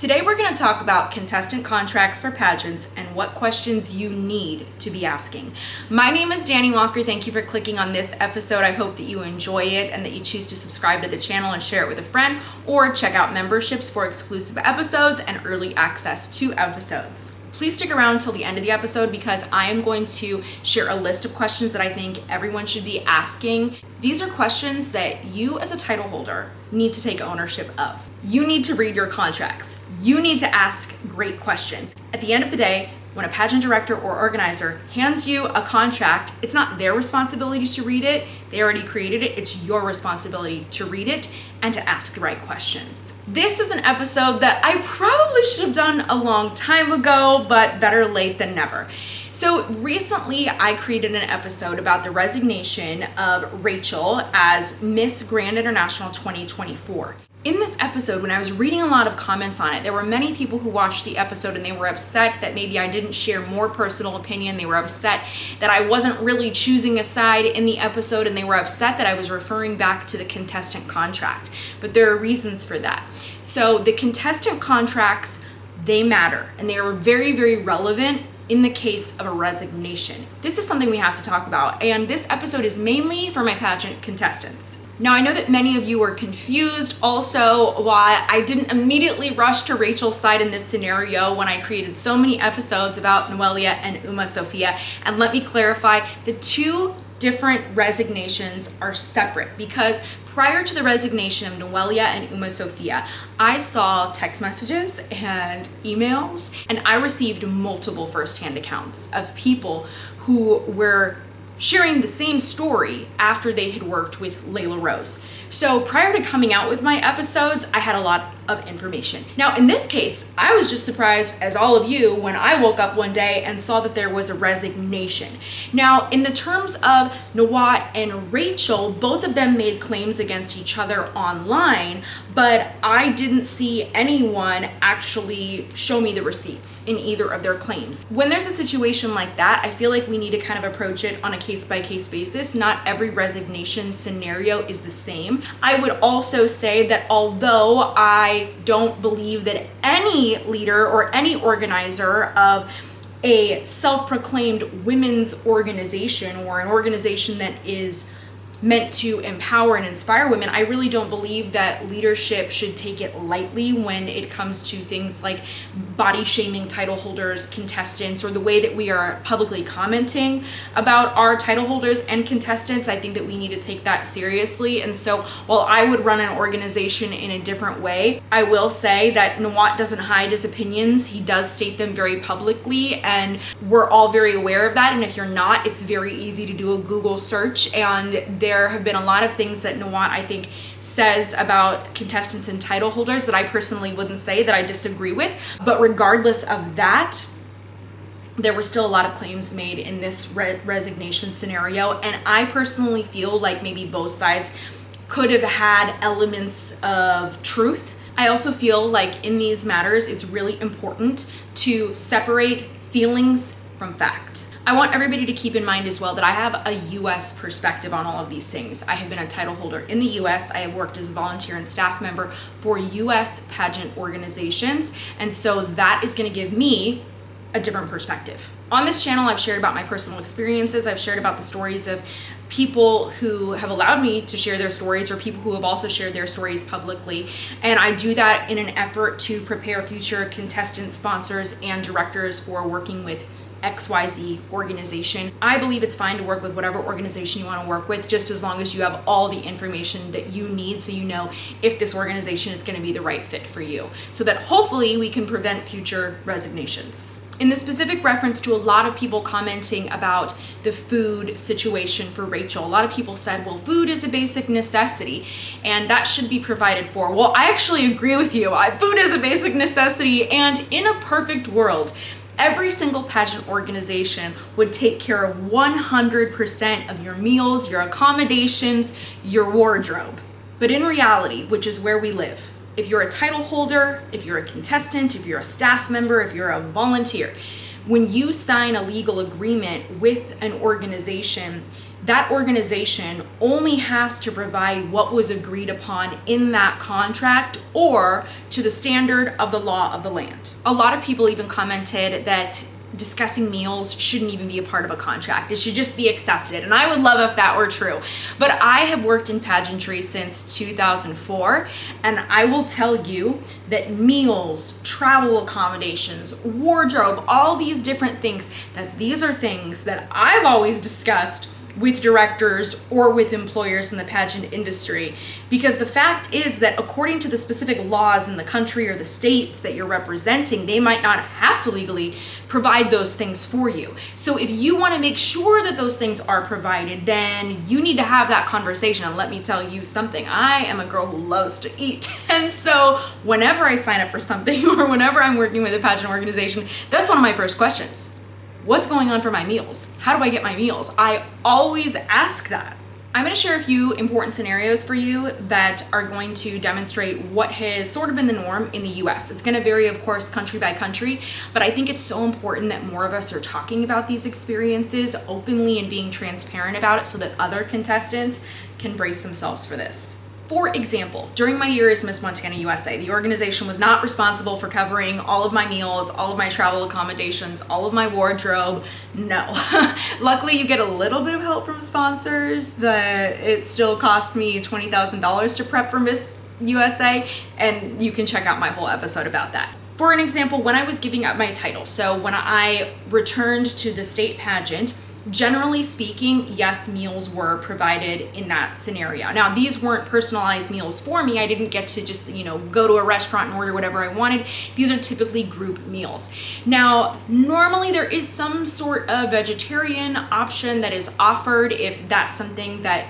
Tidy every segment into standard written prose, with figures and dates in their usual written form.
Today we're going to talk about contestant contracts for pageants and what questions you need to be asking. My name is Dani Walker. Thank you for clicking on this episode. I hope that you enjoy it and that you choose to subscribe to the channel and share it with a friend, or check out memberships for exclusive episodes and early access to episodes. Please stick around till the end of the episode because I am going to share a list of questions that I think everyone should be asking. These are questions that you as a title holder need to take ownership of. You need to read your contracts. You need to ask great questions. At the end of the day, when a pageant director or organizer hands you a contract, it's not their responsibility to read it. They already created it. It's your responsibility to read it and to ask the right questions. This is an episode that I probably should have done a long time ago, but better late than never. So recently I created an episode about the resignation of Rachel as Miss Grand International 2024. In this episode, when I was reading a lot of comments on it, there were many people who watched the episode and they were upset that maybe I didn't share more personal opinion. They were upset that I wasn't really choosing a side in the episode, and they were upset that I was referring back to the contestant contract. But there are reasons for that. So the contestant contracts, they matter, and they are very, very relevant in the case of a resignation. This is something we have to talk about, and this episode is mainly for my pageant contestants. Now, I know that many of you are confused also why I didn't immediately rush to Rachel's side in this scenario when I created so many episodes about Noelia and Uma Sophia. And let me clarify, the two different resignations are separate because prior to the resignation of Noelia and Uma Sophia, I saw text messages and emails, and I received multiple firsthand accounts of people who were sharing the same story after they had worked with Layla Rose. So prior to coming out with my episodes, I had a lot of information. Now, in this case, I was just surprised, as all of you, when I woke up one day and saw that there was a resignation. Now, in the terms of Nawat and Rachel, both of them made claims against each other online, but I didn't see anyone actually show me the receipts in either of their claims. When there's a situation like that, I feel like we need to kind of approach it on a case-by-case basis. Not every resignation scenario is the same. I would also say that although I don't believe that any leader or any organizer of a self-proclaimed women's organization or an organization that is meant to empower and inspire women, I really don't believe that leadership should take it lightly when it comes to things like body shaming title holders, contestants, or the way that we are publicly commenting about our title holders and contestants. I think that we need to take that seriously. And so while I would run an organization in a different way, I will say that Nawat doesn't hide his opinions. He does state them very publicly, and we're all very aware of that. And if you're not, it's very easy to do a Google search, and there have been a lot of things that Nawat, I think, says about contestants and title holders that I personally wouldn't say, that I disagree with. But regardless of that, there were still a lot of claims made in this resignation scenario. And I personally feel like maybe both sides could have had elements of truth. I also feel like in these matters, it's really important to separate feelings from fact. I want everybody to keep in mind as well that I have a US perspective on all of these things. I have been a title holder in the US. I have worked as a volunteer and staff member for US pageant organizations. And so that is going to give me a different perspective. On this channel, I've shared about my personal experiences. I've shared about the stories of people who have allowed me to share their stories, or people who have also shared their stories publicly. And I do that in an effort to prepare future contestants, sponsors, and directors for working with XYZ organization. I believe it's fine to work with whatever organization you want to work with, just as long as you have all the information that you need so you know if this organization is going to be the right fit for you, so that hopefully we can prevent future resignations. In the specific reference to a lot of people commenting about the food situation for Rachel, a lot of people said, well, food is a basic necessity and that should be provided for. Well, I actually agree with you. Food is a basic necessity, and in a perfect world, every single pageant organization would take care of 100% of your meals, your accommodations, your wardrobe. But in reality, which is where we live, if you're a title holder, if you're a contestant, if you're a staff member, if you're a volunteer, when you sign a legal agreement with an organization, that organization only has to provide what was agreed upon in that contract or to the standard of the law of the land. A lot of people even commented that discussing meals shouldn't even be a part of a contract. It should just be accepted. And I would love if that were true. But I have worked in pageantry since 2004, and I will tell you that meals, travel accommodations, wardrobe, all these different things, that these are things that I've always discussed with directors or with employers in the pageant industry, because the fact is that according to the specific laws in the country or the states that you're representing, they might not have to legally provide those things for you. So if you want to make sure that those things are provided, then you need to have that conversation. And let me tell you something, I am a girl who loves to eat. And so whenever I sign up for something or whenever I'm working with a pageant organization, that's one of my first questions. What's going on for my meals? How do I get my meals? I always ask that. I'm going to share a few important scenarios for you that are going to demonstrate what has sort of been the norm in the US. It's going to vary, of course, country by country, but I think it's so important that more of us are talking about these experiences openly and being transparent about it so that other contestants can brace themselves for this. For example, during my year as Miss Montana USA, the organization was not responsible for covering all of my meals, all of my travel accommodations, all of my wardrobe. No. Luckily, you get a little bit of help from sponsors, but it still cost me $20,000 to prep for Miss USA, and you can check out my whole episode about that. For an example, when I was giving up my title, so when I returned to the state pageant, generally speaking, yes, meals were provided in that scenario. Now, these weren't personalized meals for me. I didn't get to just, go to a restaurant and order whatever I wanted. These are typically group meals. Now, normally there is some sort of vegetarian option that is offered if that's something that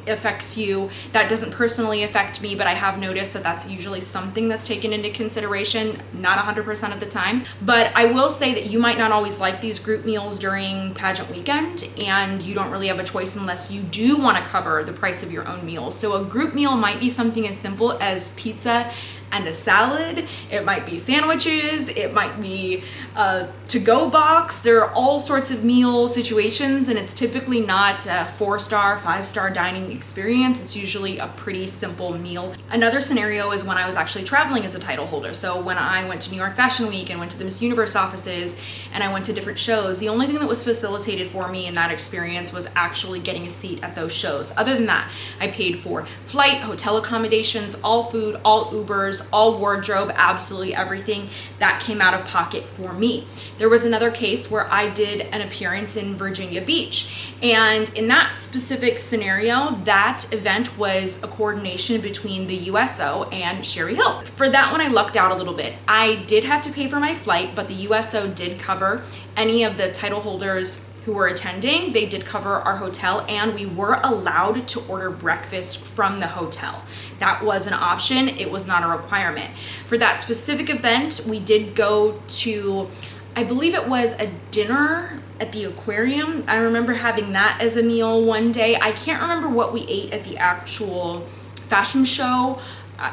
affects you. That doesn't personally affect me, but I have noticed that that's usually something that's taken into consideration, not 100% of the time. But I will say that you might not always like these group meals during pageant weekend, and you don't really have a choice unless you do want to cover the price of your own meals. So a group meal might be something as simple as pizza and a salad. It might be sandwiches. It might be a to-go box. There are all sorts of meal situations, and it's typically not a 4-star, 5-star dining experience. It's usually a pretty simple meal. Another scenario is when I was actually traveling as a title holder. So when I went to New York Fashion Week and went to the Miss Universe offices and I went to different shows, the only thing that was facilitated for me in that experience was actually getting a seat at those shows. Other than that, I paid for flight, hotel accommodations, all food, all Ubers, all wardrobe, absolutely everything that came out of pocket for me. There was another case where I did an appearance in Virginia Beach, and in that specific scenario, that event was a coordination between the USO and Sherry Hill. For that one, I lucked out a little bit. I did have to pay for my flight, but the USO did cover any of the title holders who were attending. They did cover our hotel, and we were allowed to order breakfast from the hotel. That was an option. It was not a requirement. For that specific event, we did go to, I believe it was a dinner at the aquarium. I remember having that as a meal one day. I can't remember what we ate at the actual fashion show.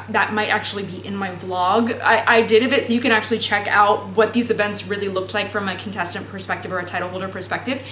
That might actually be in my vlog. I did of it, so you can actually check out what these events really looked like from a contestant perspective or a title holder perspective.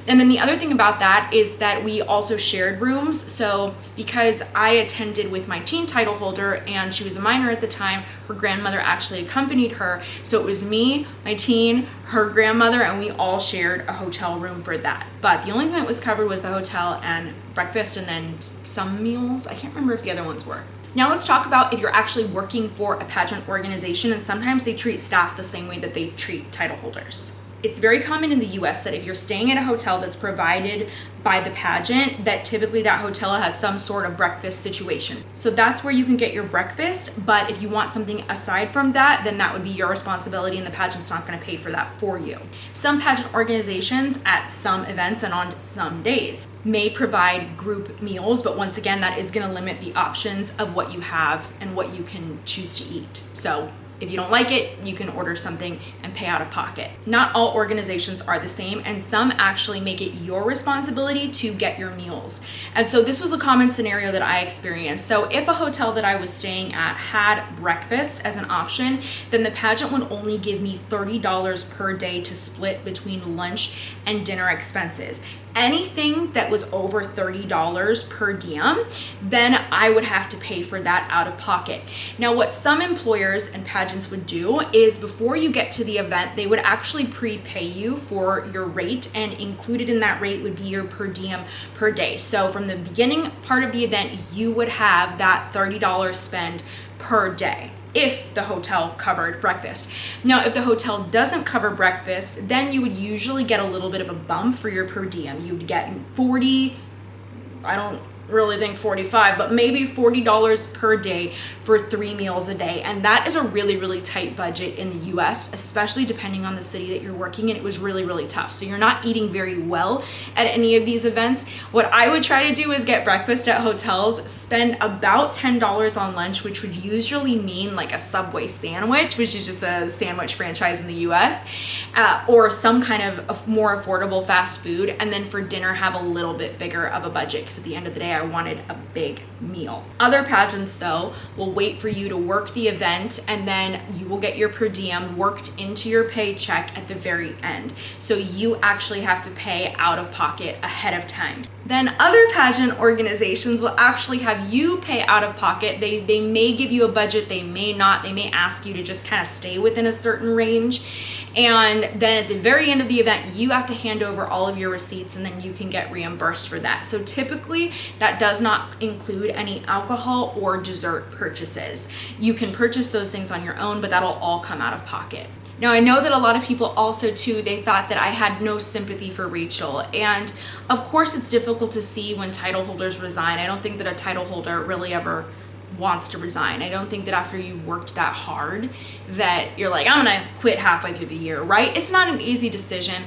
And then the other thing about that is that we also shared rooms. So because I attended with my teen title holder and she was a minor at the time, her grandmother actually accompanied her. So it was me, my teen, her grandmother, and we all shared a hotel room for that. But the only thing that was covered was the hotel and breakfast, and then some meals. I can't remember if the other ones were. Now let's talk about if you're actually working for a pageant organization, and sometimes they treat staff the same way that they treat title holders. It's very common in the US that if you're staying at a hotel that's provided by the pageant, that typically that hotel has some sort of breakfast situation. So that's where you can get your breakfast, but if you want something aside from that, then that would be your responsibility, and the pageant's not going to pay for that for you. Some pageant organizations at some events and on some days may provide group meals, but once again, that is going to limit the options of what you have and what you can choose to eat. So if you don't like it, you can order something and pay out of pocket. Not all organizations are the same, and some actually make it your responsibility to get your meals. And so this was a common scenario that I experienced. So if a hotel that I was staying at had breakfast as an option, then the pageant would only give me $30 per day to split between lunch and dinner expenses. anything that was over $30 per diem, then I would have to pay for that out of pocket. Now, what some employers and pageants would do is before you get to the event, they would actually prepay you for your rate, and included in that rate would be your per diem per day. So from the beginning part of the event, you would have that $30 spend per day if the hotel covered breakfast. Now, if the hotel doesn't cover breakfast, then you would usually get a little bit of a bump for your per diem. You would get 40, I don't really think 45, but maybe $40 per day for 3 meals a day. And that is a really, really tight budget in the US, especially depending on the city that you're working in. It was really, really tough. So you're not eating very well at any of these events. What I would try to do is get breakfast at hotels, spend about $10 on lunch, which would usually mean like a Subway sandwich, which is just a sandwich franchise in the US, or some kind of a more affordable fast food. And then for dinner, have a little bit bigger of a budget, because at the end of the day, I wanted a big meal. Other pageants, though, will wait for you to work the event, and then you will get your per diem worked into your paycheck at the very end. So you actually have to pay out of pocket ahead of time. Then other pageant organizations will actually have you pay out of pocket. They may give you a budget, they may not. They may ask you to just kind of stay within a certain range. And then at the very end of the event, you have to hand over all of your receipts, and then you can get reimbursed for that. So typically that does not include any alcohol or dessert purchases. You can purchase those things on your own, but that'll all come out of pocket. Now, I know that a lot of people also too, they thought that I had no sympathy for Rachel. And of course it's difficult to see when title holders resign. I don't think that a title holder really ever wants to resign. I don't think that after you've worked that hard that you're like, I'm gonna quit halfway through the year, right? It's not an easy decision.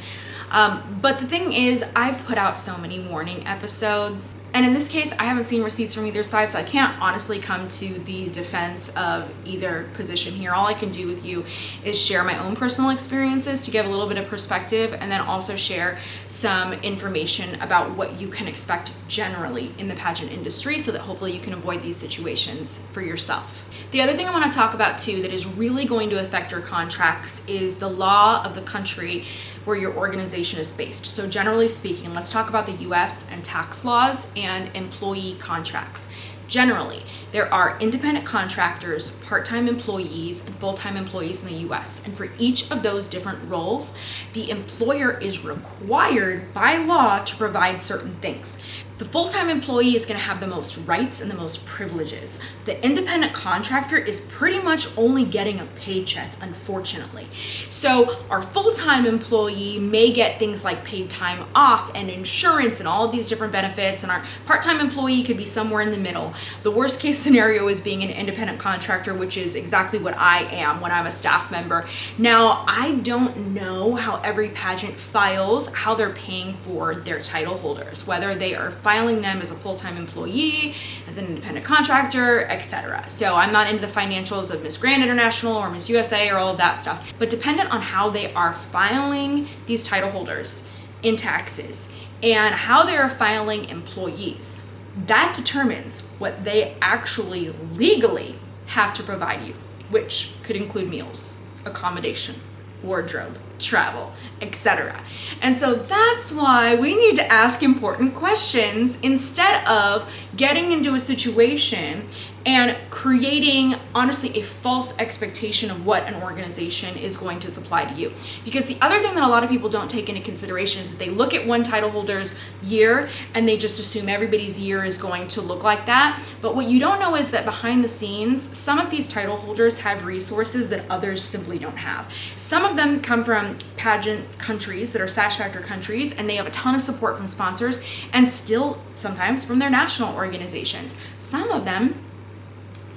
But the thing is, I've put out so many warning episodes, and in this case, I haven't seen receipts from either side, so I can't honestly come to the defense of either position here. All I can do with you is share my own personal experiences to give a little bit of perspective, and then also share some information about what you can expect generally in the pageant industry, so that hopefully you can avoid these situations for yourself. The other thing I want to talk about too that is really going to affect your contracts is the law of the country where your organization is based. So generally speaking, let's talk about the US and tax laws and employee contracts. Generally, there are independent contractors, part-time employees, and full-time employees in the US. And for each of those different roles, the employer is required by law to provide certain things. The full-time employee is going to have the most rights and the most privileges. The independent contractor is pretty much only getting a paycheck, unfortunately. So our full-time employee may get things like paid time off and insurance and all of these different benefits, and our part-time employee could be somewhere in the middle. The worst case scenario is being an independent contractor, which is exactly what I am when I'm a staff member. Now, I don't know how every pageant files how they're paying for their title holders, whether they are filing them as a full-time employee, as an independent contractor, etc. So I'm not into the financials of Miss Grand International or Miss USA or all of that stuff, but dependent on how they are filing these title holders in taxes and how they are filing employees, that determines what they actually legally have to provide you, which could include meals, accommodation, wardrobe, travel, etc. And so that's why we need to ask important questions instead of getting into a situation and creating, honestly, a false expectation of what an organization is going to supply to you. Because the other thing that a lot of people don't take into consideration is that they look at one title holder's year and they just assume everybody's year is going to look like that. But what you don't know is that behind the scenes, some of these title holders have resources that others simply don't have. Some of them come from pageant countries that are Sash Factor countries, and they have a ton of support from sponsors and still sometimes from their national organizations. Some of them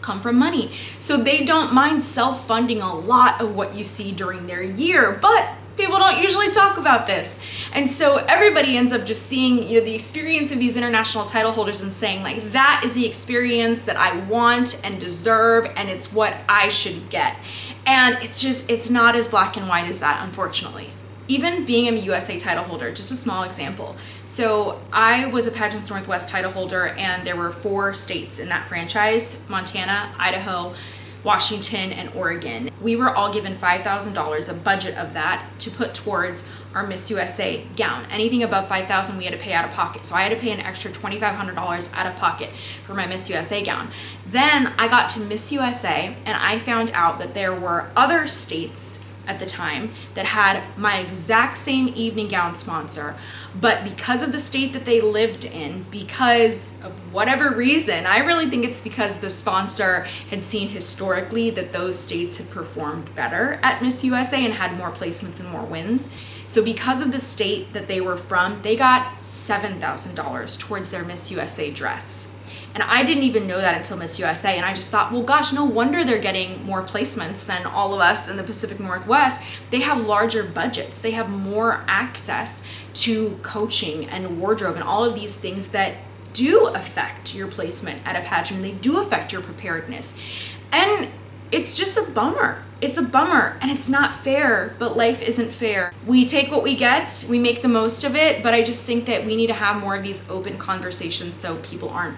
come from money. So they don't mind self-funding a lot of what you see during their year, but people don't usually talk about this. And so everybody ends up just seeing, the experience of these international title holders and saying like, that is the experience that I want and deserve, and it's what I should get. And it's not as black and white as that, unfortunately. Even being a USA title holder, just a small example. So I was a Pageants Northwest title holder, and there were 4 states in that franchise: Montana, Idaho, Washington, and Oregon. We were all given $5,000, a budget of that, to put towards our Miss USA gown. Anything above $5,000 we had to pay out of pocket. So I had to pay an extra $2,500 out of pocket for my Miss USA gown. Then I got to Miss USA and I found out that there were other states at the time that had my exact same evening gown sponsor, but because of the state that they lived in, because of whatever reason, I really think it's because the sponsor had seen historically that those states had performed better at Miss USA and had more placements and more wins. So because of the state that they were from, they got $7,000 towards their Miss USA dress. And I didn't even know that until Miss USA. And I just thought, well, gosh, no wonder they're getting more placements than all of us in the Pacific Northwest. They have larger budgets. They have more access to coaching and wardrobe and all of these things that do affect your placement at a pageant. They do affect your preparedness. And it's just a bummer. It's a bummer and it's not fair, but life isn't fair. We take what we get, we make the most of it, but I just think that we need to have more of these open conversations so people aren't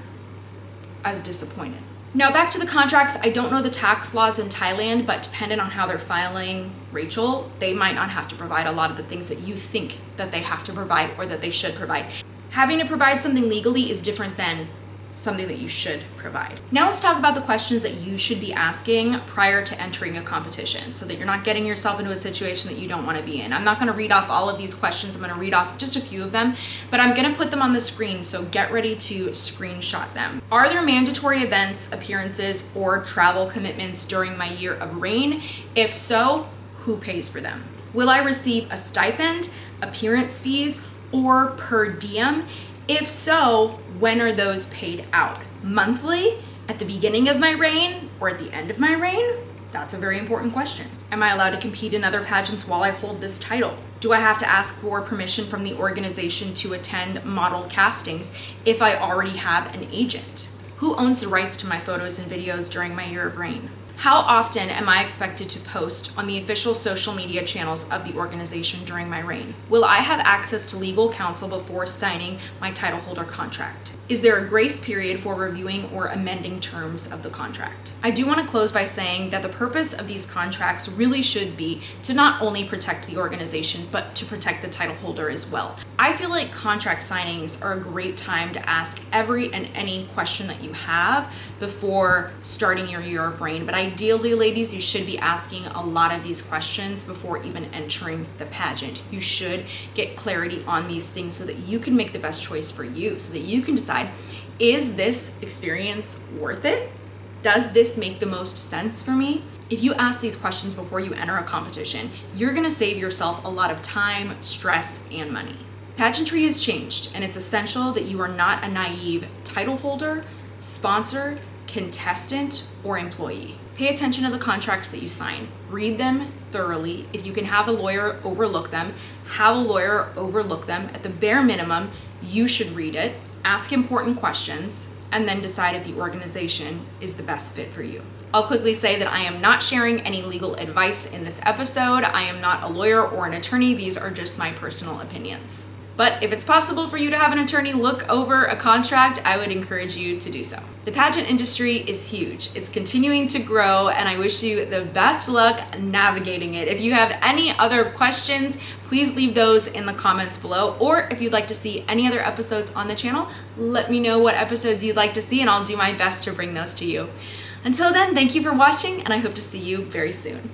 as disappointed. Now back to the contracts. I don't know the tax laws in Thailand, but depending on how they're filing, Rachel, they might not have to provide a lot of the things that you think that they have to provide or that they should provide. Having to provide something legally is different than something that you should provide. Now let's talk about the questions that you should be asking prior to entering a competition so that you're not getting yourself into a situation that you don't want to be in. I'm not going to read off all of these questions. I'm going to read off just a few of them, but I'm going to put them on the screen, so get ready to screenshot them. Are there mandatory events, appearances, or travel commitments during my year of reign? If so, who pays for them? Will I receive a stipend, appearance fees, or per diem? If so, when are those paid out? Monthly, at the beginning of my reign, or at the end of my reign? That's a very important question. Am I allowed to compete in other pageants while I hold this title? Do I have to ask for permission from the organization to attend model castings if I already have an agent? Who owns the rights to my photos and videos during my year of reign? How often am I expected to post on the official social media channels of the organization during my reign? Will I have access to legal counsel before signing my title holder contract? Is there a grace period for reviewing or amending terms of the contract? I do want to close by saying that the purpose of these contracts really should be to not only protect the organization, but to protect the title holder as well. I feel like contract signings are a great time to ask every and any question that you have before starting your year of reign. But ideally, ladies, you should be asking a lot of these questions before even entering the pageant. You should get clarity on these things so that you can make the best choice for you, so that you can decide, is this experience worth it? Does this make the most sense for me? If you ask these questions before you enter a competition, you're gonna save yourself a lot of time, stress, and money. Pageantry has changed, and it's essential that you are not a naive title holder, sponsor, contestant, or employee. Pay attention to the contracts that you sign. Read them thoroughly. If you can have a lawyer overlook them, have a lawyer overlook them. At the bare minimum, you should read it, ask important questions, and then decide if the organization is the best fit for you. I'll quickly say that I am not sharing any legal advice in this episode. I am not a lawyer or an attorney. These are just my personal opinions. But if it's possible for you to have an attorney look over a contract, I would encourage you to do so. The pageant industry is huge. It's continuing to grow, and I wish you the best luck navigating it. If you have any other questions, please leave those in the comments below. Or if you'd like to see any other episodes on the channel, let me know what episodes you'd like to see, and I'll do my best to bring those to you. Until then, thank you for watching, and I hope to see you very soon.